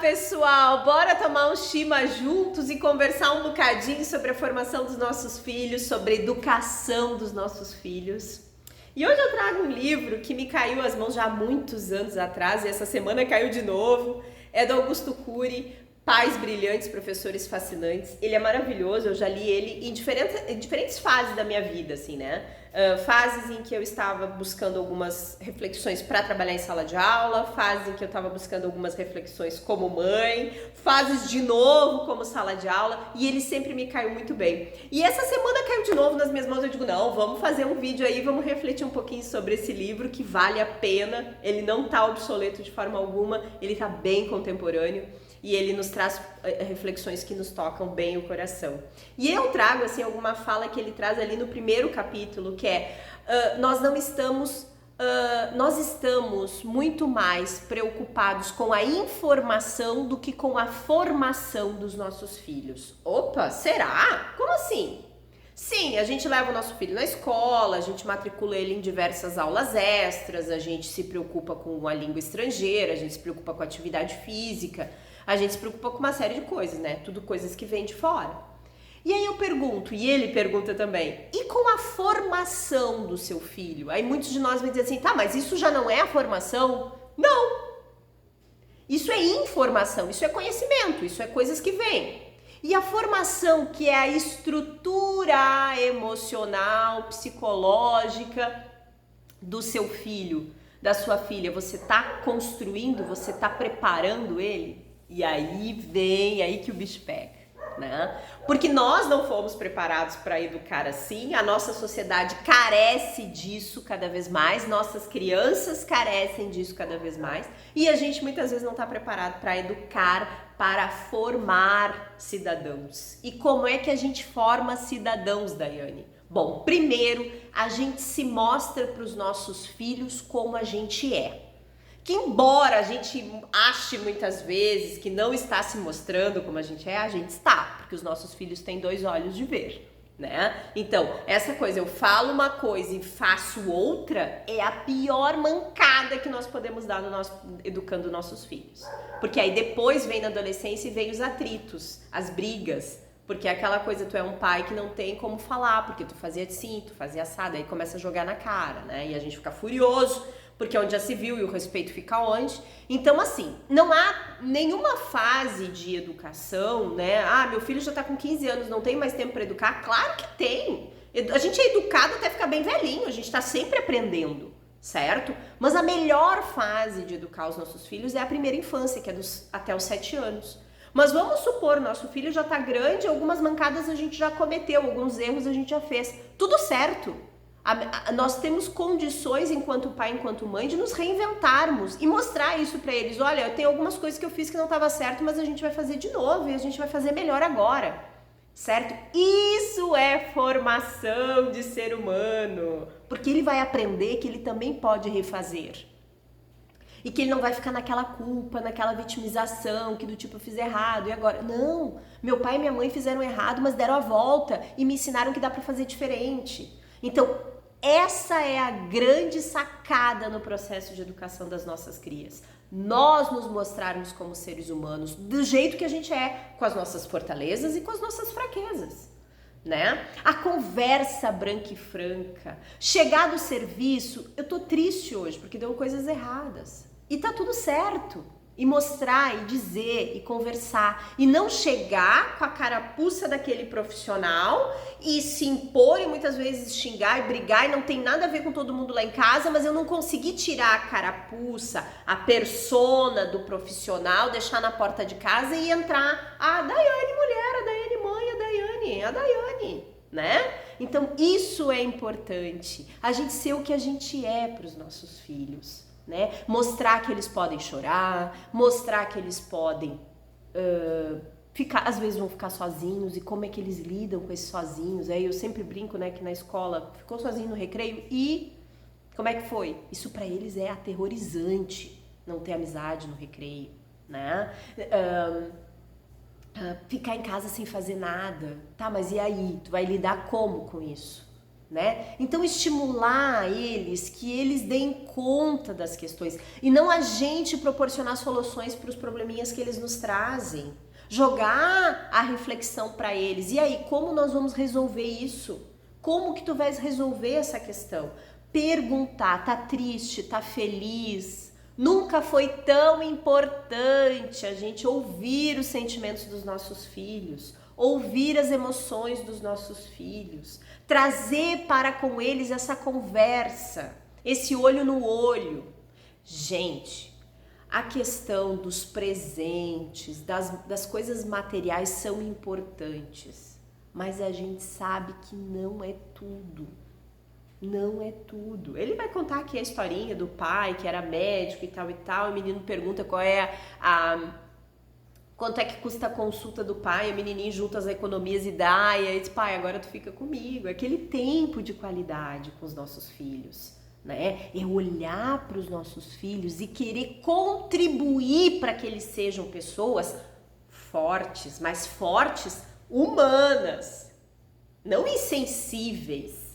pessoal, bora tomar um chima juntos e conversar um bocadinho sobre a formação dos nossos filhos, sobre a educação dos nossos filhos. E hoje eu trago um livro que me caiu às mãos já há muitos anos atrás e essa semana caiu de novo. É do Augusto Cury, Pais Brilhantes, Professores Fascinantes. Ele é maravilhoso, eu já li ele em diferentes fases da minha vida, assim, né? Fases em que eu estava buscando algumas reflexões para trabalhar em sala de aula, fases em que eu estava buscando algumas reflexões como mãe, fases de novo como sala de aula, e ele sempre me caiu muito bem. E essa semana caiu de novo nas minhas mãos, eu digo, não, vamos fazer um vídeo aí, vamos refletir um pouquinho sobre esse livro que vale a pena, ele não tá obsoleto de forma alguma, ele tá bem contemporâneo. E ele nos traz reflexões que nos tocam bem o coração. E eu trago, assim, alguma fala que ele traz ali no primeiro capítulo, que é, nós estamos muito mais preocupados com a informação do que com a formação dos nossos filhos. Opa, será? Como assim? Sim, a gente leva o nosso filho na escola, a gente matricula ele em diversas aulas extras, a gente se preocupa com a língua estrangeira, a gente se preocupa com a atividade física, a gente se preocupa com uma série de coisas, né? Tudo coisas que vêm de fora. E aí eu pergunto, e ele pergunta também, e com a formação do seu filho? Aí muitos de nós vão dizer assim, tá, mas isso já não é a formação? Não! Isso é informação, isso é conhecimento, isso é coisas que vêm. E a formação, que é a estrutura emocional, psicológica do seu filho, da sua filha, você está construindo, você está preparando ele? E aí vem, aí que o bicho pega, né? Porque nós não fomos preparados para educar assim, a nossa sociedade carece disso cada vez mais, nossas crianças carecem disso cada vez mais, e a gente muitas vezes não está preparado para educar, para formar cidadãos. E como é que a gente forma cidadãos, Daiane? Bom, primeiro, a gente se mostra para os nossos filhos como a gente é. Que embora a gente ache muitas vezes que não está se mostrando como a gente está, porque os nossos filhos têm dois olhos de ver, né? Então, essa coisa, eu falo uma coisa e faço outra, é a pior mancada que nós podemos dar no educando nossos filhos. Porque aí depois vem na adolescência e vem os atritos, as brigas, porque é aquela coisa, tu é um pai que não tem como falar, porque tu fazia assim, tu fazia assado, aí começa a jogar na cara, né? E a gente fica furioso, porque é onde já se viu e o respeito fica onde. Então, assim, não há nenhuma fase de educação, né? Ah, meu filho já tá com 15 anos, não tem mais tempo para educar? Claro que tem! A gente é educado até ficar bem velhinho, a gente tá sempre aprendendo, certo? Mas a melhor fase de educar os nossos filhos é a primeira infância, que é até os 7 anos. Mas vamos supor, nosso filho já tá grande, algumas mancadas a gente já cometeu, alguns erros a gente já fez. Tudo certo! Nós temos condições enquanto pai, enquanto mãe, de nos reinventarmos e mostrar isso para eles. Olha, eu tenho algumas coisas que eu fiz que não estava certo, mas a gente vai fazer de novo e a gente vai fazer melhor agora, certo? Isso é formação de ser humano, porque ele vai aprender que ele também pode refazer. E que ele não vai ficar naquela culpa, naquela vitimização, que do tipo eu fiz errado e agora... Não, meu pai e minha mãe fizeram errado, mas deram a volta e me ensinaram que dá para fazer diferente. Então, essa é a grande sacada no processo de educação das nossas crias. Nós nos mostrarmos como seres humanos do jeito que a gente é, com as nossas fortalezas e com as nossas fraquezas, né? A conversa branca e franca. Chegar do serviço, eu tô triste hoje porque deu coisas erradas. E tá tudo certo. E mostrar, e dizer, e conversar. E não chegar com a carapuça daquele profissional e se impor e muitas vezes xingar e brigar e não tem nada a ver com todo mundo lá em casa, mas eu não consegui tirar a carapuça, a persona do profissional, deixar na porta de casa e entrar a Daiane mulher, a Daiane mãe, a Daiane, né? Então isso é importante, a gente ser o que a gente é para os nossos filhos. Né? Mostrar que eles podem chorar, mostrar que eles podem às vezes vão ficar sozinhos e como é que eles lidam com esses sozinhos. Aí eu sempre brinco, né, que na escola ficou sozinho no recreio e como é que foi? Isso para eles é aterrorizante, não ter amizade no recreio, né? Ficar em casa sem fazer nada, tá? Mas e aí? Tu vai lidar como com isso? né? Então estimular eles, que eles deem conta das questões e não a gente proporcionar soluções para os probleminhas que eles nos trazem. Jogar a reflexão para eles. E aí, como nós vamos resolver isso? Como que tu vais resolver essa questão? Perguntar, tá triste, tá feliz? Nunca foi tão importante a gente ouvir os sentimentos dos nossos filhos, ouvir as emoções dos nossos filhos, trazer para com eles essa conversa, esse olho no olho. Gente, a questão dos presentes, das coisas materiais são importantes, mas a gente sabe que não é tudo. Não é tudo. Ele vai contar aqui a historinha do pai que era médico e tal, e o menino pergunta quanto é que custa a consulta do pai, o menininho junta as economias e dá, e aí diz, pai, agora tu fica comigo. Aquele tempo de qualidade com os nossos filhos, né? É olhar para os nossos filhos e querer contribuir para que eles sejam pessoas fortes, mas fortes humanas, não insensíveis,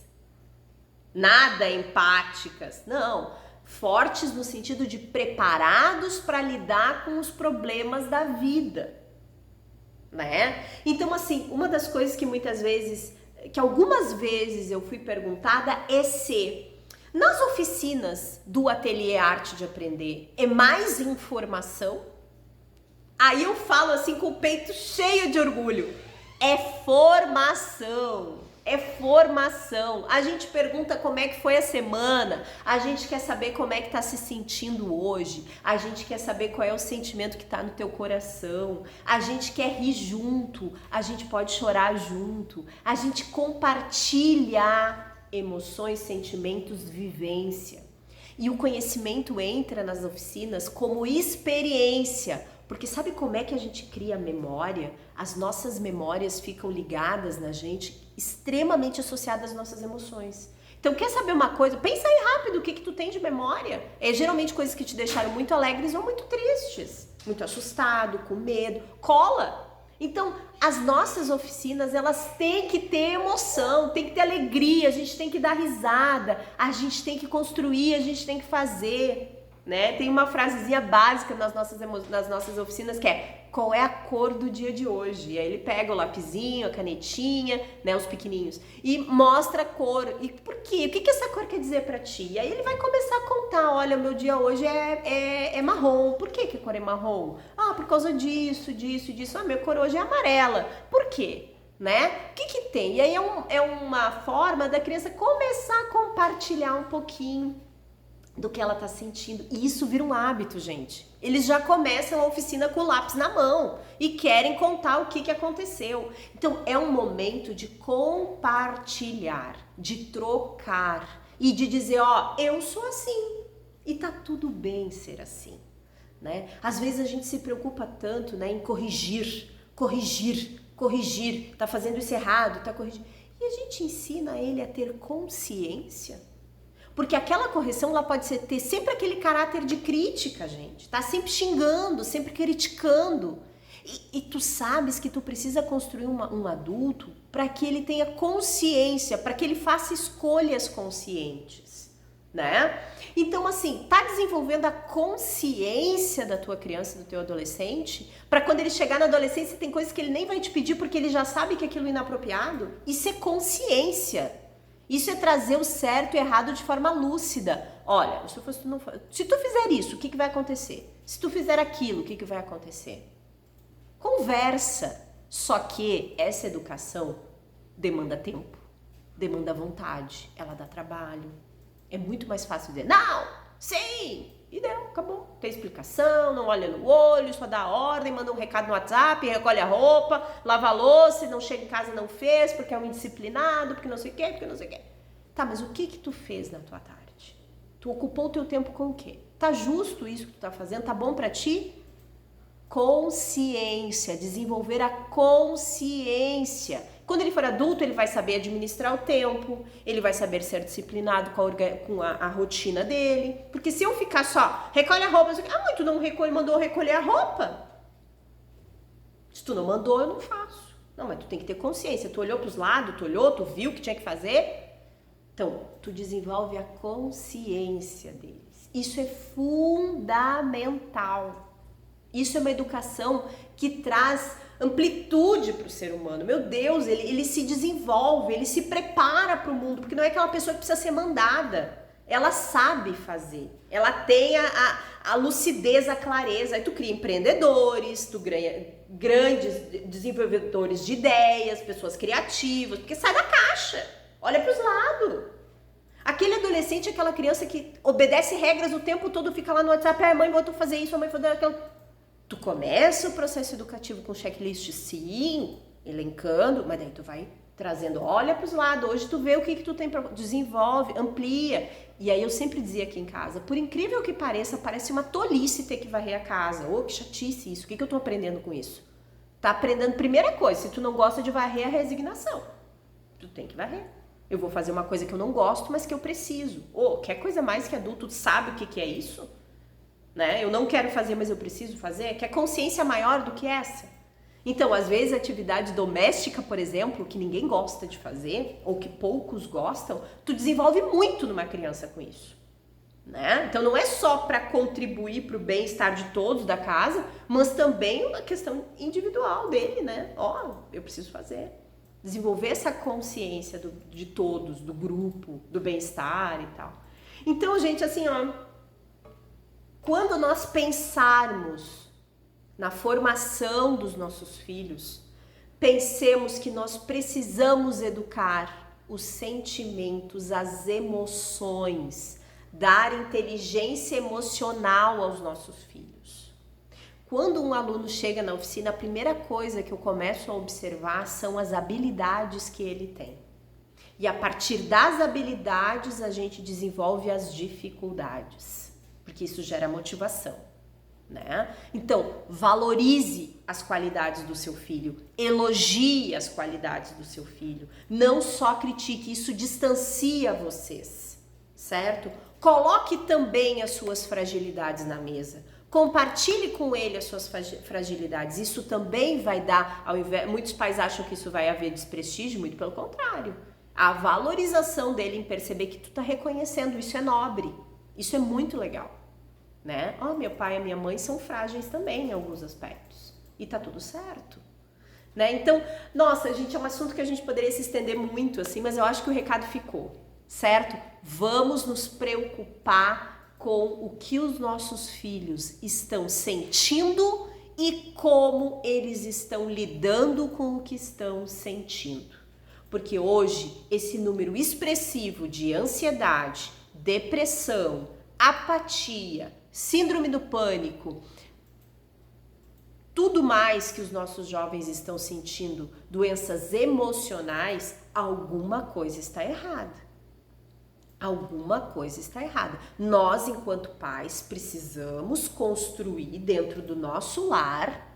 nada empáticas, não, fortes no sentido de preparados para lidar com os problemas da vida, né? Então, assim, uma das coisas que algumas vezes eu fui perguntada é se nas oficinas do Ateliê Arte de Aprender é mais informação. Aí eu falo assim com o peito cheio de orgulho, é formação. É formação. A gente pergunta como é que foi a semana, a gente quer saber como é que tá se sentindo hoje, a gente quer saber qual é o sentimento que tá no teu coração, a gente quer rir junto, a gente pode chorar junto, a gente compartilha emoções, sentimentos, vivência. E o conhecimento entra nas oficinas como experiência, porque sabe como é que a gente cria memória? As nossas memórias ficam ligadas na gente, extremamente associadas às nossas emoções. Então, quer saber uma coisa? Pensa aí rápido o que tu tem de memória. É geralmente coisas que te deixaram muito alegres ou muito tristes. Muito assustado, com medo. Cola! Então, as nossas oficinas, elas têm que ter emoção, tem que ter alegria, a gente tem que dar risada, a gente tem que construir, a gente tem que fazer, né? Tem uma frasezinha básica nas nossas oficinas que é: qual é a cor do dia de hoje? E aí ele pega o lapisinho, a canetinha, né, os pequenininhos, e mostra a cor. E por quê? O que essa cor quer dizer pra ti? E aí ele vai começar a contar: olha, o meu dia hoje é marrom. Por que a cor é marrom? Ah, por causa disso. Ah, minha cor hoje é amarela. Por quê? Né? O que tem? E aí é uma forma da criança começar a compartilhar um pouquinho do que ela tá sentindo. E isso vira um hábito, gente. Eles já começam a oficina com o lápis na mão e querem contar o que aconteceu. Então, é um momento de compartilhar, de trocar e de dizer, ó, eu sou assim. E tá tudo bem ser assim, né? Às vezes a gente se preocupa tanto, né, em corrigir. Tá fazendo isso errado, tá corrigindo. E a gente ensina ele a ter consciência. Porque aquela correção, ela pode ter sempre aquele caráter de crítica, gente. Tá sempre xingando, sempre criticando. E tu sabes que tu precisa construir um adulto para que ele tenha consciência, para que ele faça escolhas conscientes, né? Então, assim, tá desenvolvendo a consciência da tua criança, do teu adolescente, para quando ele chegar na adolescência, tem coisas que ele nem vai te pedir porque ele já sabe que aquilo é inapropriado. Isso é consciência. Isso é trazer o certo e errado de forma lúcida. Olha, se tu fizer isso, o que vai acontecer? Se tu fizer aquilo, o que vai acontecer? Conversa. Só que essa educação demanda tempo, demanda vontade, ela dá trabalho. É muito mais fácil dizer, não, sim, e deu, acabou. Tem explicação, não olha no olho, só dá ordem, manda um recado no WhatsApp, recolhe a roupa, lava a louça, não chega em casa e não fez, porque é um indisciplinado, porque não sei o quê. Tá, mas o que tu fez na tua tarde? Tu ocupou o teu tempo com o quê? Tá justo isso que tu tá fazendo? Tá bom pra ti? Consciência, desenvolver a consciência. Quando ele for adulto, ele vai saber administrar o tempo, ele vai saber ser disciplinado com a rotina dele. Porque se eu ficar só, recolhe a roupa, mas tu não mandou recolher a roupa. Se tu não mandou, eu não faço. Não, mas tu tem que ter consciência. Tu olhou pros lados, tu viu o que tinha que fazer? Então, tu desenvolve a consciência deles. Isso é fundamental. Isso é uma educação que traz amplitude para o ser humano. Meu Deus, ele se desenvolve, ele se prepara para o mundo, porque não é aquela pessoa que precisa ser mandada. Ela sabe fazer, ela tem a lucidez, a clareza. Aí tu cria empreendedores, tu ganha grandes desenvolvedores de ideias, pessoas criativas, porque sai da caixa, olha para os lados. Aquele adolescente, aquela criança que obedece regras o tempo todo, fica lá no WhatsApp, a mãe botou fazer isso, a mãe fazer aquilo. Tu começa o processo educativo com checklist, sim, elencando, mas daí tu vai trazendo, olha para os lados, hoje tu vê o que tu tem para desenvolve, amplia. E aí eu sempre dizia aqui em casa, por incrível que pareça, parece uma tolice ter que varrer a casa. Que chatice isso, o que eu tô aprendendo com isso? Tá aprendendo, primeira coisa, se tu não gosta de varrer, a resignação. Tu tem que varrer. Eu vou fazer uma coisa que eu não gosto, mas que eu preciso. Quer coisa mais que adulto sabe o que é isso? Né? Eu não quero fazer, mas eu preciso fazer. Quer consciência maior do que essa? Então, às vezes, atividade doméstica, por exemplo, que ninguém gosta de fazer, ou que poucos gostam, tu desenvolve muito numa criança com isso. Né? Então, não é só para contribuir para o bem-estar de todos da casa, mas também uma questão individual dele, né? Eu preciso fazer. Desenvolver essa consciência de todos, do grupo, do bem-estar e tal. Então, gente, assim, quando nós pensarmos na formação dos nossos filhos, pensemos que nós precisamos educar os sentimentos, as emoções, dar inteligência emocional aos nossos filhos. Quando um aluno chega na oficina, a primeira coisa que eu começo a observar são as habilidades que ele tem. E a partir das habilidades a gente desenvolve as dificuldades, porque isso gera motivação, né? Então, valorize as qualidades do seu filho, elogie as qualidades do seu filho, não só critique, isso distancia vocês, certo? Coloque também as suas fragilidades na mesa. Compartilhe com ele as suas fragilidades. Isso também vai dar, muitos pais acham que isso vai haver desprestígio, muito pelo contrário. A valorização dele em perceber que tu tá reconhecendo, isso é nobre, isso é muito legal, né? Meu pai e minha mãe são frágeis também em alguns aspectos e tá tudo certo, né? Então, nossa, gente, é um assunto que a gente poderia se estender muito assim, mas eu acho que o recado ficou, certo? Vamos nos preocupar com o que os nossos filhos estão sentindo e como eles estão lidando com o que estão sentindo. Porque hoje esse número expressivo de ansiedade, depressão, apatia, síndrome do pânico, tudo mais que os nossos jovens estão sentindo, doenças emocionais, alguma coisa está errada. Alguma coisa está errada. Nós, enquanto pais, precisamos construir dentro do nosso lar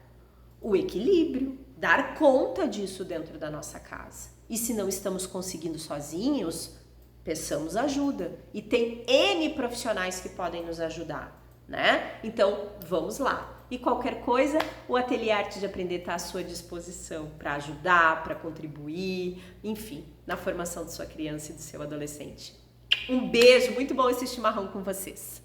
o equilíbrio, dar conta disso dentro da nossa casa. E se não estamos conseguindo sozinhos, peçamos ajuda. E tem N profissionais que podem nos ajudar, né? Então, vamos lá. E qualquer coisa, o Ateliê Arte de Aprender está à sua disposição para ajudar, para contribuir, enfim, na formação de sua criança e do seu adolescente. Um beijo, muito bom esse chimarrão com vocês.